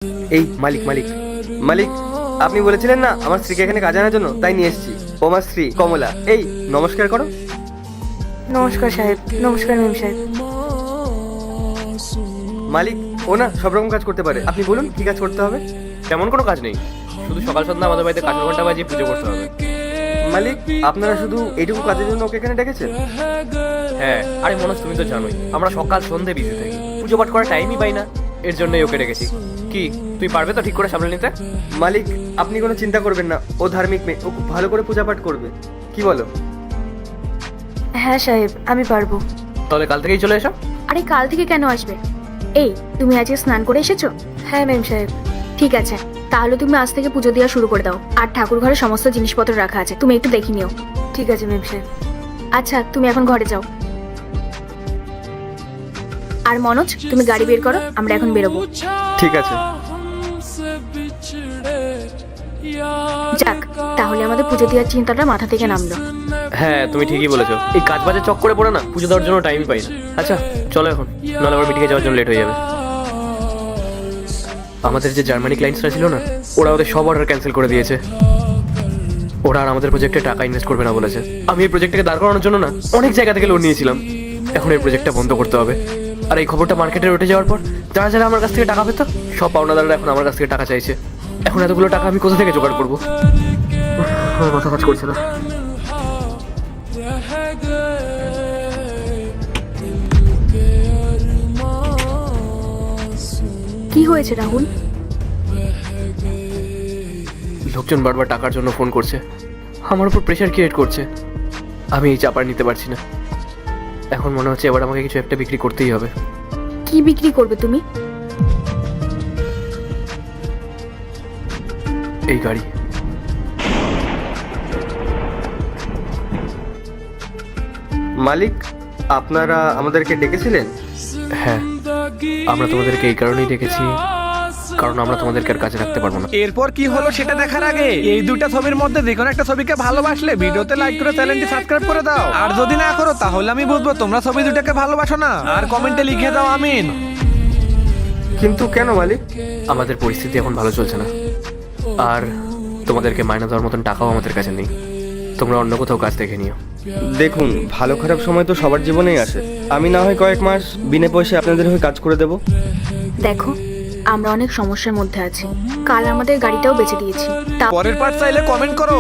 এই মালিক মালিক মালিক, আপনি বলেছিলেন না আমার স্ত্রীকে এখানে কাজ আনার জন্য, তাই নিয়ে এসেছি। ও আমার স্ত্রী কমলা। এই নমস্কার করো। নমস্কার সাহেব। নমস্কার মেম সাহেব। মালিক ও না সব রকম কাজ করতে পারে, আপনি বলুন কি কাজ করতে হবে। তেমন কোনো কাজ নেই, শুধু সকাল সন্ধ্যা আমাদের বাড়িতে কাঠের ঘন্টা বাজিয়ে পুজো করতে হবে। মালিক আপনারা শুধু এইটুকু কাজের জন্য ওকে এখানে ডেকেছেন? হ্যাঁ, আরে মনোজ তুমি তো জানোই আমরা সকাল সন্ধে বিজি থাকি, পুজো পাঠ করার টাইমই পাই না, এর জন্যই ওকে ডেকেছি। কি তুই পারবে তো ঠিক করে সামলে নিতে? মালিক আপনি কোনো চিন্তা করবেন না, ও ধার্মিক মেয়ে, ও খুব ভালো করে পূজা পাঠ করবে। কি বলো? হ্যাঁ সাহেব, আমি পারবো। তাহলে কাল থেকেই চলে এসো। আরে কাল থেকে কেন আসবে? এই তুমি আজকে স্নান করে এসেছো? হ্যাঁ মেম সাহেব। ঠিক আছে, তাহলে তুমি আজ থেকে পুজো দেওয়া শুরু করে দাও। আর ঠাকুর ঘরে সমস্ত জিনিসপত্র রাখা আছে, তুমি একটু দেখে নিও। ঠিক আছে মেম সাহেব। আচ্ছা তুমি এখন ঘরে যাও। আর মনোজ তুমি গাড়ি বের করো, আমরা এখন বেরোবো। ঠিক আছে। যাক, তাহলে আমাদের পুজো দেওয়ার চিন্তাটা মাথা থেকে নামলো। হ্যাঁ তুমি ঠিকই বলেছো, এই কাজ বাজে চক করে পড়ে না পুজো দেওয়ার জন্য টাইমই পাই না। আচ্ছা চলো এখন, নাহলে আবার মিটিংয়ে যাওয়ার জন্য লেট হয়ে যাবে। আমাদের যে জার্মানি ক্লায়েন্টসরা ছিল না, ওরা ওদের সব অর্ডার ক্যান্সেল করে দিয়েছে। ওরা আর আমাদের প্রজেক্টে টাকা ইনভেস্ট করবে না বলেছে। আমি এই প্রজেক্টটাকে দাঁড় করানোর জন্য না অনেক জায়গা থেকে লোন নিয়েছিলাম, এখন এই প্রজেক্টটা বন্ধ করতে হবে। আর এই খবরটা মার্কেটে উঠে যাওয়ার পর যারা যারা আমার কাছ থেকে টাকা পেতো, সব পাওনাদাররা এখন আমার কাছ থেকে টাকা চাইছে। এখন এতগুলো টাকা আমি কোথা থেকে জোগাড় করবো? মাথা কাজ করছে না। কি হয়েছে রাহুল? লোকজন বারবার টাকার জন্য ফোন করছে, আমার উপর প্রেশার ক্রিয়েট করছে। আমি এই চাপ আর নিতে পারছি না। এখন মনে হচ্ছে এবার আমাকে কিছু একটা বিক্রি করতেই হবে। কি বিক্রি করবে তুমি? এই গাড়ি। মালিক আপনারা আমাদেরকে ডেকেছিলেন? হ্যাঁ, আমরা তোমাদেরকে এই কারণেই ডেকেছি, কারণ আমরা তোমাদেরকে আর কাজে রাখতে পারবো না। এরপর কি হলো সেটা দেখার আগে এই দুইটা ছবির মধ্যে যে কোনো একটা ছবিকে ভালোবাসলে ভিডিওতে লাইক করে চ্যানেলটি সাবস্ক্রাইব করে দাও। আর যদি না করো তাহলে আমি বুঝবো তোমরা ছবি দুটাকে ভালোবাসো না। আর কমেন্টে লিখে দাও আমিন। কিন্তু কেন মালিক? আমাদের পরিস্থিতি এখন ভালো চলছে না, আর তোমাদেরকে মাইনা দেওয়ার মতন টাকাও আমাদের কাছে নেই। তোমরা অন্য কোথাও কাজ দেখে নিও। দেখুন ভালো খারাপ সময় তো সবার জীবনেই আসে, আমি না হয় কয়েক মাস বিনা পয়সায় আপনাদের হয়ে কাজ করে দেব। দেখো, আমরা অনেক সমস্যার মধ্যে আছি, কাল আমাদের গাড়িটাও বেচে দিয়েছি। তা পরের পার্ট চাইলে কমেন্ট করো।